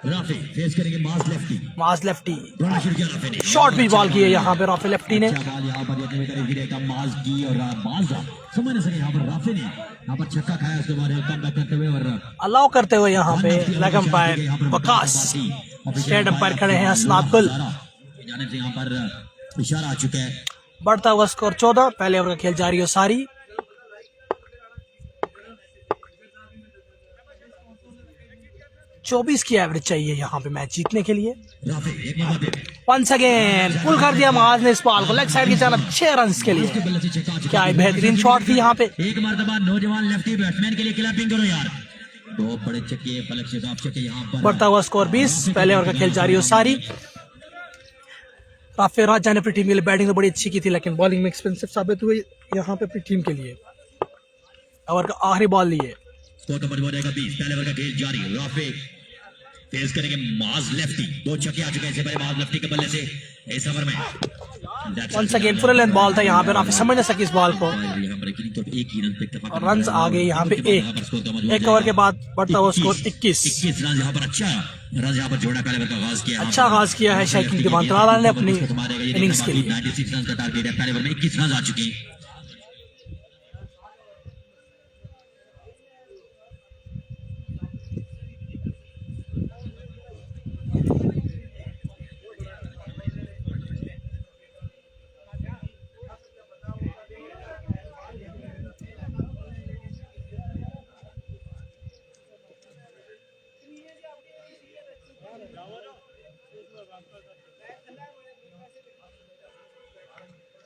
राफे फेस करेंगे माज लेफ्टी दौड़ना शुरू किया राफे ने। शॉट भी बॉल की है यहाँ पे राफे लेफ्टी ने। अच्छा बॉल यहाँ पर देखने में गिरेगा माज की और माज समझ नहीं सके यहाँ पर राफे ने यहाँ पर छक्का खाया उसके बाद कम बैक करते हुए और अलाउ करते हुए यहाँ पे leg umpire Waqas state umpire खड़े हैं हसनाद गुल। जाने से यहाँ पर इशारा आ चुका है। बढ़ता हुआ स्कोर 14। पहले ओवर का खेल जारी हो सारी 24 की एवरेज चाहिए यहाँ पे मैच जीतने के लिए। वंस अगेन पुल कर दिया माज ने इस बॉल को लेग साइड की तरफ 6 रन के लिए। क्या बेहतरीन शॉट थी यहाँ पे। एक मरतबा नौजवान लेफ्टी बैट्समैन के लिए क्लैपिंग करो यार। 2 बड़े छक्के पलक से साफ छक्के यहाँ पर। बढ़ता हुआ स्कोर 20। पहले ओवर का खेल जारी हो सारी। राफे राजा ने अपनी टीम के लिए बैटिंग तो बड़ी अच्छी की थी लेकिन बॉलिंग में एक्सपेंसिव साबित हुई यहाँ पे अपनी टीम के लिए। ओवर का आखिरी बॉल लिए स्कोर का मजमूआ रहेगा 20। पहले ओवर का खेल जारी राफे फेस करेंगे माज लेफ्टी। 2 छक्के आ चुके हैं इससे पहले माज लेफ्टी के बल्ले से इस ओवर में। Once again full length ball था यहाँ पे राफे समझ नहीं सके इस बॉल को यहाँ पर एक ही रन पे इत्तेफाक और रन आ गए यहाँ पे एक ओवर के बाद बढ़ता हुआ स्कोर 21 रन यहाँ पर। अच्छा रन यहाँ पर जोड़ा पहले ओवर का आगाज किया अच्छा आगाज किया है शाही किंग दीवान तड़ाला ने अपनी इनिंग्स के लिए। 96 रन का टारगेट है। पहले ओवर में 21 रन आ चुके हैं।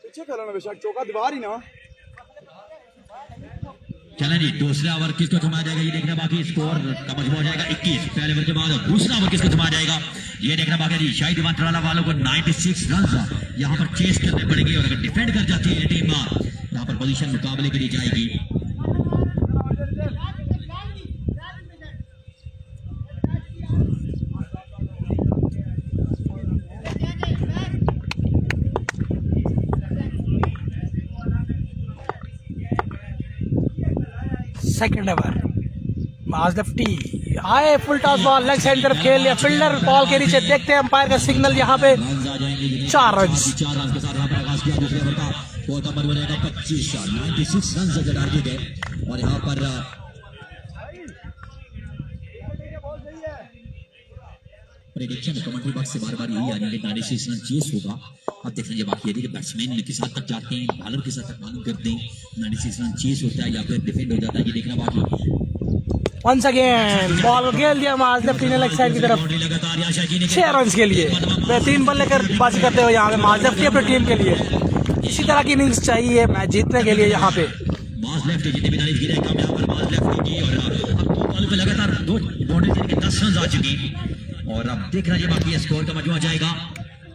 पीछे खेलो ना बेशक चौका दीवार ही ना। चलें जी दूसरा ओवर किसको थमा जाएगा ये देखना बाकी। स्कोर का मजमूआ हो जाएगा 21। पहले ओवर के बाद दूसरा ओवर किसको थमा जाएगा ये देखना बाकी जी। शाही दीवान तड़ाला वालों को 96 रन यहाँ पर चेस करने पड़ेंगे और अगर डिफेंड कर जाती है टीम यहाँ पर पोजीशन मुकाबले के लिए जाएगी। सेकंड ओवर माज लेफ्टी आए full toss ball leg side तरफ खेल लिया फील्डर बॉल के नीचे देखते हैं अंपायर का सिग्नल यहाँ पे 4 रन। 4 रन के साथ यहाँ पर आगाज किया दूसरे ओवर का। स्कोर का मजमूआ रहेगा 25। 96 रन से टारगेट है और यहाँ पर प्रेडिक्शन कमेंट्री बॉक्स से बार-बार यही आ रही है कि 96 रन चेस होगा। अब देख लीजिए बाकी यदि बैट्समैन के साथ तक जाते हैं बॉलर के साथ तक मालूम करते हैं 96 रन चेस होता है या फिर डिफेंड हो जाता है ये देखना बाकी। वंस अगेन बॉल खेल दिया माज लेफ्टी ने लेग साइड की तरफ लगातार यहाँ शाही ने 6 रन के लिए। बेहतरीन बल्लेबाजी करते हुए यहाँ पे माज लेफ्टी अपनी टीम के लिए इसी तरह की इनिंग्स चाहिए मैच जीतने के लिए। यहाँ पे माज लेफ्टी जितनी भी तारीफ की रहे काम यहाँ पर माज लेफ्टी की और अब 2 बॉल पे लगातार 2 बाउंड्री देने के 10 रन आ चुकी और अब देख रहा है बाकी स्कोर का मजमूआ जाएगा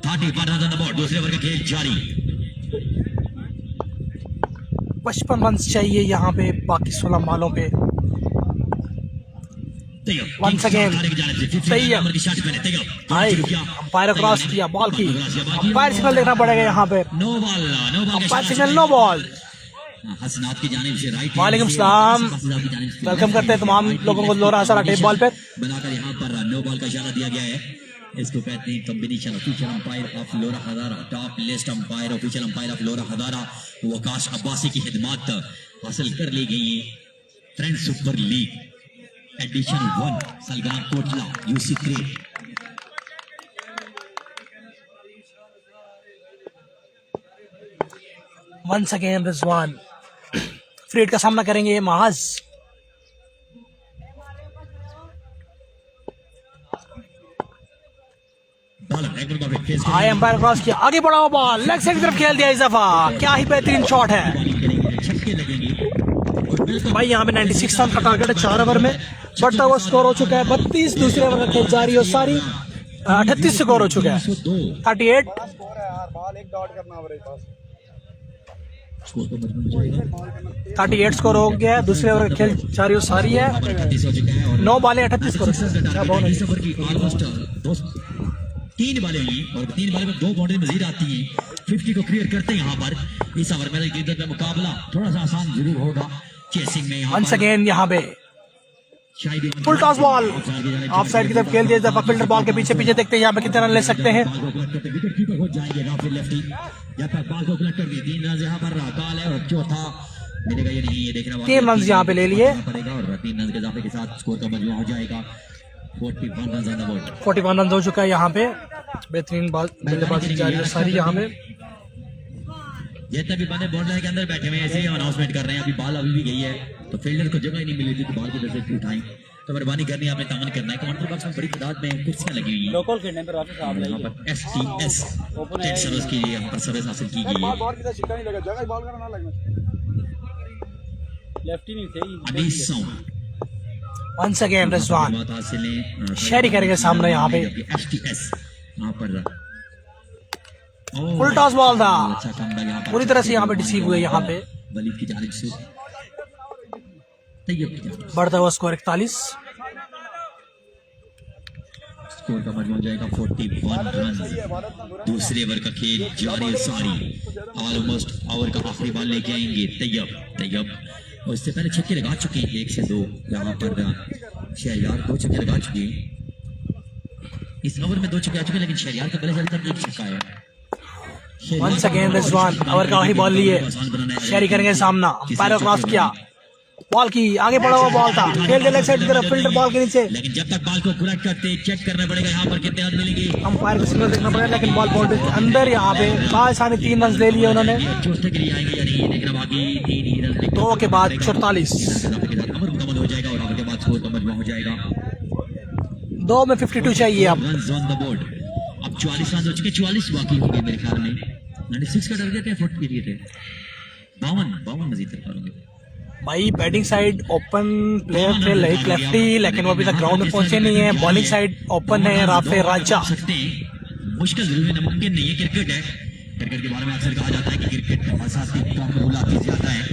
31 रन ऑन द बोर्ड। दूसरे ओवर का खेल जारी 55 रन चाहिए यहाँ पे बाकी 16 बॉलों पे। Once again, सही है भाई, अंपायर क्रॉस किया बॉल की, अंपायर सिग्नल देखना पड़ेगा यहाँ पे, अंपायर सिग्नल नो बॉल। वालेकुम सलाम, वेलकम करते हैं तमाम लोगों को लोरा हसारा टेप बॉल पे। बनाकर यहाँ पर नो बॉल का इशारा दिया गया है। इसको कहते हैं कॉम्बिनेशन ऑफिशियल अंपायर ऑफ लोरा हजारा, top list umpire official umpire of लोरा हजारा वकाश अब्बासी की खिदमत हासिल कर ली गई है। फ्रेंड सुपर लीग एडिशन 1 सलगान कोटला UC3। Once again Rizwan Fareed का सामना करेंगे महाज। हाई एम्पायर क्रॉस किया, आगे बढ़ा हुआ बॉल लेग साइड की तरफ खेल दिया इजाफा, क्या ही बेहतरीन शॉट है भाई। यहाँ पे 96 रन का टारगेट है 4 ओवर में, बढ़ता हुआ स्कोर हो चुका है 32। दूसरे ओवर का खेल जारी और सारी 38 स्कोर हो चुका है 38। 38 स्कोर हो गया है, दूसरे ओवर का खेल जारी और सारी है, 9 बॉलें 38 स्कोर। 3 बालें हुई और 3 बालें में 2 बाउंड्री मजीद आती हैं। 50 को क्लियर करते हैं यहाँ पर। इस ओवर में मुकाबला थोड़ा सा आसान जरूर होगा चेसिंग में। वंस अगेन यहाँ पे full toss ball of side की तरफ खेल दिया जाता, फील्डर बॉल के पीछे पीछे देखते हैं यहाँ पे कितने रन ले सकते हैं। विकेट कीपर हो जाएंगे राफेल लेफ्टी, जब तक बॉल को कलेक्ट कर दिए 3 रन यहाँ पर काल है और चौथा मिलेगा ये नहीं, ये देखना 3 रन यहाँ पे ले लिए पड़ेगा और 3 रन के इजाफे के साथ स्कोर का मजमूआ हो जाएगा 41 run on the board. 41 run हो चुका है यहाँ पे, बेहतरीन बल्लेबाजी जारी है सारी यहाँ पे। जितने भी बंदे बॉर्डर के अंदर बैठे हुए हैं ऐसे ही अनाउंसमेंट कर रहे हैं। अभी बॉल अभी भी गई है तो फील्डर को जगह ही नहीं मिली थी कि बॉल की तरफ से उठाएं, तो मेहरबानी करनी आपने तामन करना है। कमांडर बॉक्स में बड़ी तादाद में कुर्सियां लगी हुई हैं। लोकल खेलने पे राफी साहब यहाँ पर STS 10 सर्विस की यहाँ पर सर्विस हासिल की गई है। लेफ्टी नहीं थे अभी 100 वंस अगेन रिजवान बात हासिल है शहरी करेंगे सामने यहाँ पे। STS यहाँ पर फुल टॉस बॉल था, अच्छा कमबैक यहाँ पर पूरी तरह से यहाँ पे डिसीव हुए यहाँ पे। वलीद की जानिब से तैयब की जानिब से बढ़ता हुआ स्कोर 41। स्कोर का मजमूआ हो जाएगा 41 रन। दूसरे ओवर का खेल जारी सारी, ऑलमोस्ट ओवर का आखिरी बॉल लेके आएंगे तैयब और इससे पहले छक्के लगा चुके हैं 1 से 2। यहाँ पर शहरियार 2 छक्के लगा चुके हैं, इस ओवर में 2 छक्के आ चुके हैं, लेकिन शहरियार का पहले अभी तक 1 छक्का है। वंस अगेन रिजवान ओवर का वही बॉल लिए, शहरी करेंगे सामना, पैर क्रॉस किया, बॉल की आगे बढ़ा हुआ बॉल था, खेल दिया लेग साइड की तरफ, फील्डर बॉल के नीचे। लेकिन जब तक बॉल को कलेक्ट करते चेक करना पड़ेगा यहाँ पर कितने रन मिलेंगे। अंपायर को सिग्नल देखना पड़ेगा, लेकिन बॉल बाउंड्री के अंदर यहाँ पे बासानी 3 रन ले लिए उन्होंने। चौथे के लिए आएंगे या नहीं देखना बाकी। 3 ही रन 2 के बाद 44, अमर मुकम्मल हो जाएगा और ओवर के बाद स्कोर का मजमूआ हो जाएगा 2 में 52 चाहिए अब। Runs on the board. अब 44 रन हो चुके, 44 बाकी हो गए मेरे ख्याल में। 96 का टारगेट है, 40 पीरियड है, 52 मजीद कर पाएंगे भाई। बैटिंग साइड ओपन प्लेयर थे लाइक लेफ्टी, लेकिन वो अभी तक ग्राउंड में पहुंचे नहीं है। बॉलिंग साइड ओपन है राफे राजा। सकते हैं, मुश्किल जरूर है, नामुमकिन नहीं है। क्रिकेट है, क्रिकेट के बारे में अक्सर कहा जाता है कि क्रिकेट हसासी कम बुलाती ज्यादा है,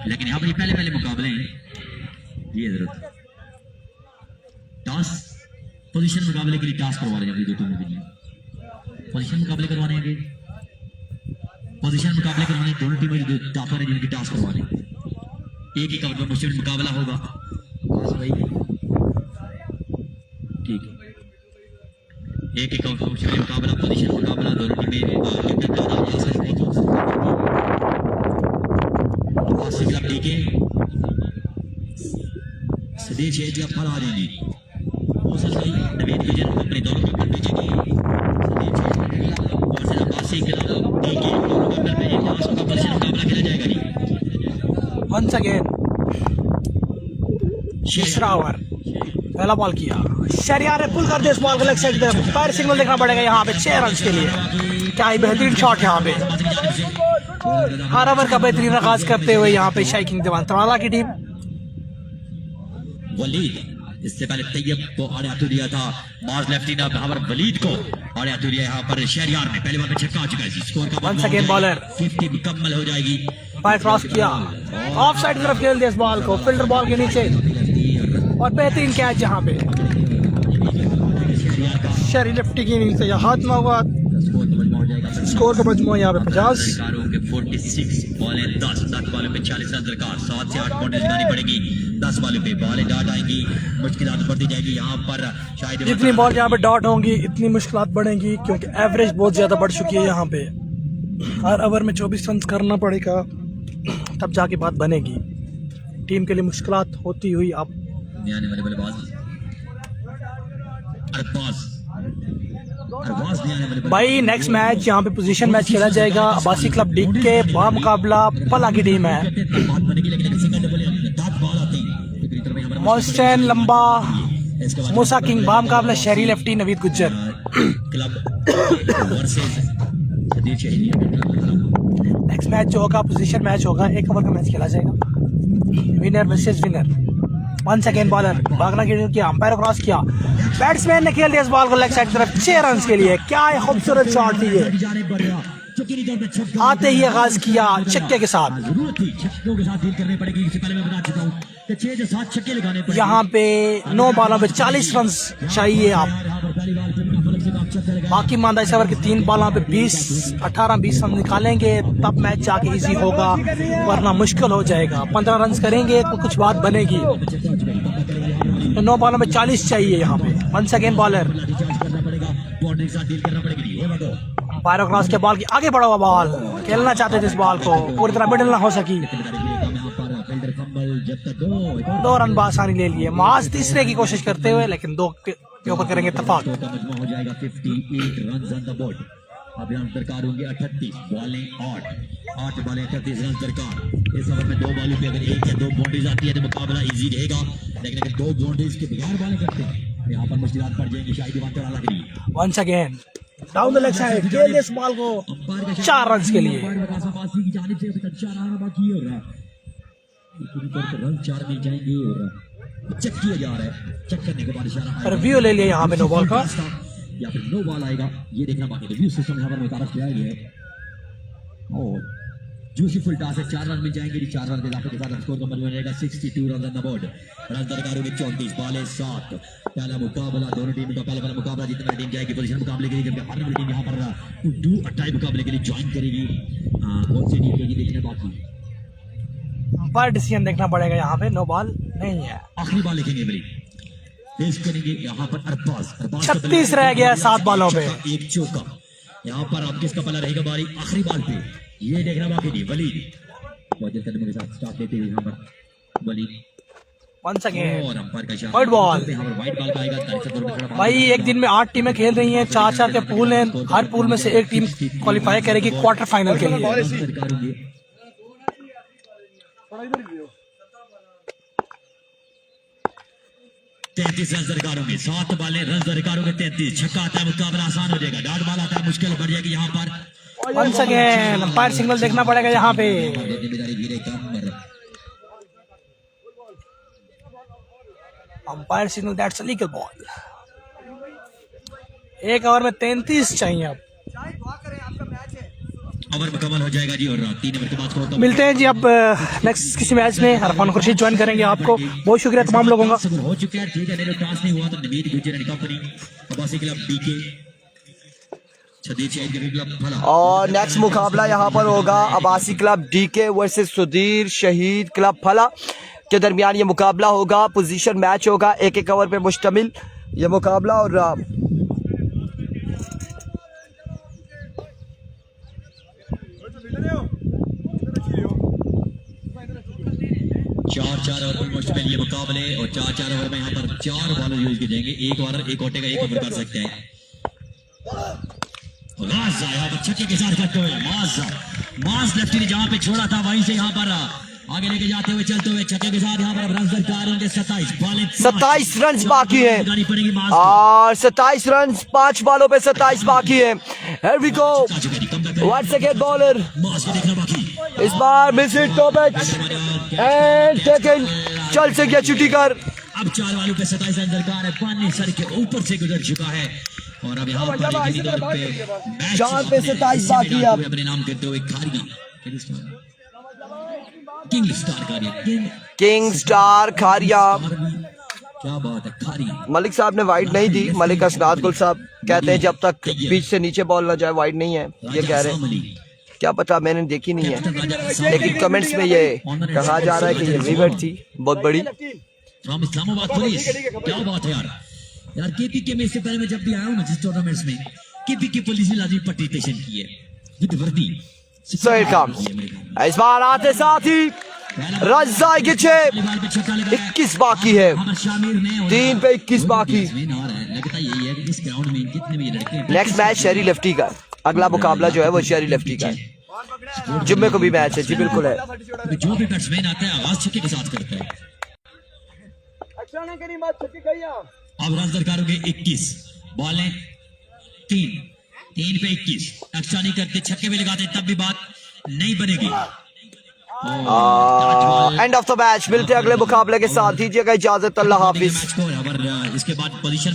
लेकिन यहाँ पर पहले मुकाबले हैं। ये जरूरत टॉस पोजीशन मुकाबले के लिए टॉस करवा रहे हैं अभी 2 टीमों के लिए। पोजीशन मुकाबले करवाने हैं, पोजीशन मुकाबले करवाने दोनों टीमें जो टॉपर है जिनकी टॉस करवा रहे हैं। एक ही कवर में मुश्किल मुकाबला होगा भाई, ठीक है। एक ही कवर में मुश्किल मुकाबला, पोजीशन मुकाबला, दोनों टीमें ठीक है। सदेश एज का फल आ जाएंगे मौसम भाई नवीन विजन अपने दोनों को भेजेंगे। मौसम अब्बासी के ठीक है, दोनों को अंदर भेजेंगे। आज का पोजीशन मुकाबला खेला जाएगा जी। वंस अगेन तीसरा ओवर, पहला बॉल किया, शहरियार ने पुल कर दिया इस बॉल को लेग साइड पे। पैर सिग्नल देखना पड़ेगा यहाँ पे 6 रन के लिए। क्या ही बेहतरीन शॉट यहाँ पे, हर ओवर का बेहतरीन आगाज करते हुए यहाँ पे शाइकिंग दीवान तराला की टीम। वलीद इससे पहले तैयब को आड़े हाथों दिया था, मार्ज लेफ्टी ने यहाँ पर वलीद को आड़े हाथों दिया। यहाँ पर शहरियार ने पहले बार में छक्का आ चुका है। स्कोर का वंस अगेन बॉलर 50 मुकम्मल हो जाएगी अंपायर क्रॉस किया, ऑफ साइड की तरफ खेल दिया इस बॉल को, फील्डर बॉल के नीचे, और बेहतरीन कैच यहाँ पे शहरी लेफ्टी की इनिंग से, या हाथ में होगा। स्कोर का मजमूआ यहाँ पे 50। 46 बॉलें 10 बॉलों पे 40 रन दरकार, 7 से 8 बाउंड्रीज लगानी पड़ेगी। 10 बॉलों पे बॉलें डॉट आएंगी, मुश्किलात बढ़ती जाएगी यहाँ पर। शायद जितनी बॉल यहाँ पे डॉट होंगी इतनी मुश्किलात बढ़ेंगी, क्योंकि एवरेज बहुत ज्यादा बढ़ चुकी है यहाँ पे। हर ओवर में 24 रन करना पड़ेगा, तब जाके बात बनेगी। टीम के लिए मुश्किलात होती हुई अब आने वाले बल्लेबाज भाई नेक्स्ट मैच यहाँ पे पोजीशन मैच खेला जाएगा। अब्बासी क्लब डी के बामुकाबला पला की टीम है। मोस्टन लंबा मूसा किंग बामुकाबला शहरी lefty Naveed Gujjar. Next match जो होगा पोजीशन मैच होगा, 1 ओवर का मैच खेला जाएगा। Winner versus winner. Once again bowler भागना किया, अंपायर क्रॉस किया, बैट्समैन ने खेल दिया इस बॉल को लेग साइड की तरफ 6 रन के लिए। क्या खूबसूरत शॉट थी ये, आते ही आगाज किया छक्के के साथ। यहाँ पे 9 बॉलों पे 40 रन चाहिए आप। बाकी मानदा इस ओवर के 3 बॉलों पे 18-20 रन निकालेंगे तब मैच जाके इजी होगा, वरना मुश्किल हो जाएगा। 15 रन करेंगे तो कुछ बात बनेगी। तो 9 बॉलों में 40 चाहिए यहाँ पे। Once again bowler umpire cross के बॉल की आगे बढ़ा हुआ बॉल, खेलना चाहते थे इस बॉल को, पूरी तरह मिडल ना हो सकी। 2 रन बासानी ले लिए। माज तीसरे की कोशिश करते हुए, लेकिन 2 के ऊपर करेंगे इत्तेफाक। हो जाएगा 58 रन ऑन द बोर्ड। अब यहाँ दरकार होंगे 38 बॉलें 8 बॉलें 38 रन दरकार। इस ओवर में 2 बॉलों पे अगर 1 या 2 बाउंड्रीज आती है तो मुकाबला इजी रहेगा, लेकिन अगर 2 बाउंड्रीज के बगैर बॉलें करते हैं यहाँ पर मुश्किलात पड़ जाएंगी। शायद दीवान चढ़ा लग रही। Once again down the leg side खेल इस बॉल को 4 रन के लिए। रन 4 मिल जाएंगे और चेक किया जा रहा है। चेक करने के बाद इशारा रिव्यू ले लिया यहाँ पे नो बॉल का, या फिर नो बॉल आएगा, ये देखना बाकी। रिव्यू सिस्टम यहाँ पर मुतारफ किया गया है और जूसीफुल टॉस है। 4 रन मिल जाएंगे। 4 रन के इजाफे के साथ स्कोर का बन जाएगा 62 run on the board. Run दरकार होंगे 34 बॉलें 7। पहला मुकाबला दोनों टीम का पहला मुकाबला जीतने टीम जाएगी पोजीशन मुकाबले के लिए, जबकि हारने टीम यहाँ पर डू अटाई मुकाबले के लिए ज्वाइन करेगी। कौन सी टीम की देखने बाकी, अंपायर डिसीजन देखना पड़ेगा। यहाँ पे नो बॉल नहीं है, आखिरी बॉल लिखेंगे बली पेश करेंगे यहाँ पर अरबाज। 36 रह गया 7 बॉलों पे। एक चौका यहाँ पर आप किसका पला रहेगा बारी आखिरी बॉल पे, ये देखना बाकी नहीं। वलीद बॉलिंग कदमों के साथ स्टार्ट लेते हुए यहाँ पर वलीद वंस अगेन और अंपायर का इशारा वाइड बॉल। यहाँ पर वाइड बॉल का आएगा। 43 रन खड़ा भाई एक दिन में 8 टीमें खेल रही हैं, 4-4 के पूल हैं। हर पूल में से एक टीम क्वालिफाई करेगी क्वार्टर फाइनल के लिए। सरकार होगी। 33 रन दरकार होंगे। 7 बॉलें रन दरकार होंगे 33। छक्का आता है मुकाबला आसान हो जाएगा। डॉट बॉल आता है मुश्किल बढ़ जाएगी यहाँ पर। वंस अगेन अंपायर सिग्नल देखना पड़ेगा यहाँ पे। Umpire signal that's a legal ball. 1 over में 33 चाहिए अब। ओवर मुकम्मल हो जाएगा जी और 3 ओवर के बाद स्कोर मिलते हैं जी अब नेक्स्ट किसी मैच में। अरफान खुर्शीद ज्वाइन करेंगे आपको। बहुत शुक्रिया तमाम लोगों का। हो चुका है। ठीक है, मेरे टॉस नहीं हुआ तो Naveed Gujjar and company Abbasi club DK और नेक्स्ट मुकाबला यहाँ पर होगा Abbasi club DK versus Sudhir Shaheed club फला के दरमियान ये मुकाबला होगा। पोजीशन मैच होगा, 1-1 ओवर पे मुश्तमिल ये मुकाबला। और 4-4 ओवर पर मुश्तमिल ये मुकाबले और 4-4 ओवर में यहाँ पर 4 बॉलर यूज किए जाएंगे। 1 ओवर 1 ओटे का 1 ओवर कर सकते हैं। माज यहाँ पर छक्के के साथ करते हुए माज लेफ्टी ने जहाँ पे छोड़ा था वहीं से यहाँ पर आगे लेके जाते हुए चलते हुए छक्के के साथ यहाँ पर रन दरकार होंगे 27 रन बाकी है और 27 रन 5 बॉलों पे 27 बाकी है। Here we go. Once again bowler. इस बार miss it top edge and taken. चल से गया चुटी कर। अब 4 बॉलों पे 27 रन दरकार है। पानी सर के ऊपर से गुजर चुका है और अब यहाँ पर 4 पे 27 बाकी है। अपने नाम करते हुए खारिया किंग स्टार खारिया किंग स्टार खारिया। क्या बात है खारिया। मलिक साहब ने वाइड नहीं दी। मलिक असनाद गुल साहब कहते हैं जब तक पिच से नीचे बॉल ना जाए वाइड नहीं है, ये कह रहे हैं। क्या पता, मैंने देखी नहीं है, लेकिन कमेंट्स में ये कहा जा रहा है कि ये विकेट थी बहुत बड़ी। फ्रॉम इस्लामाबाद पुलिस, क्या बात है यार। यार केपीके में इससे पहले मैं जब भी आया हूँ ना जिस टूर्नामेंट्स में, केपीके पुलिस ने लाजमी पार्टिसिपेशन की है विद वर्दी। So here comes, इस बार आते साथ ही रजाई के 21 बाकी है, 3 पे 21 बाकी। लगता यही है कि इस ग्राउंड में जितने भी लड़के नेक्स्ट मैच शेरी लेफ्टी का, अगला मुकाबला जो है वो शेरी लेफ्टी का है। जुम्मे को भी मैच है जी, बिल्कुल है। जो भी बैट्समैन आता है आगाज छक्के के साथ करता है। अब रन दरकार हो गए 21, बॉलें 3 पे 21। एक्स्ट्रा नहीं करते, छक्के भी लगाते तब भी बात नहीं बनेगी। End of the match. मिलते हैं अगले मुकाबले के साथ। दीजिएगा इजाजत, अल्लाह हाफिज। मैच को इसके बाद पोजीशन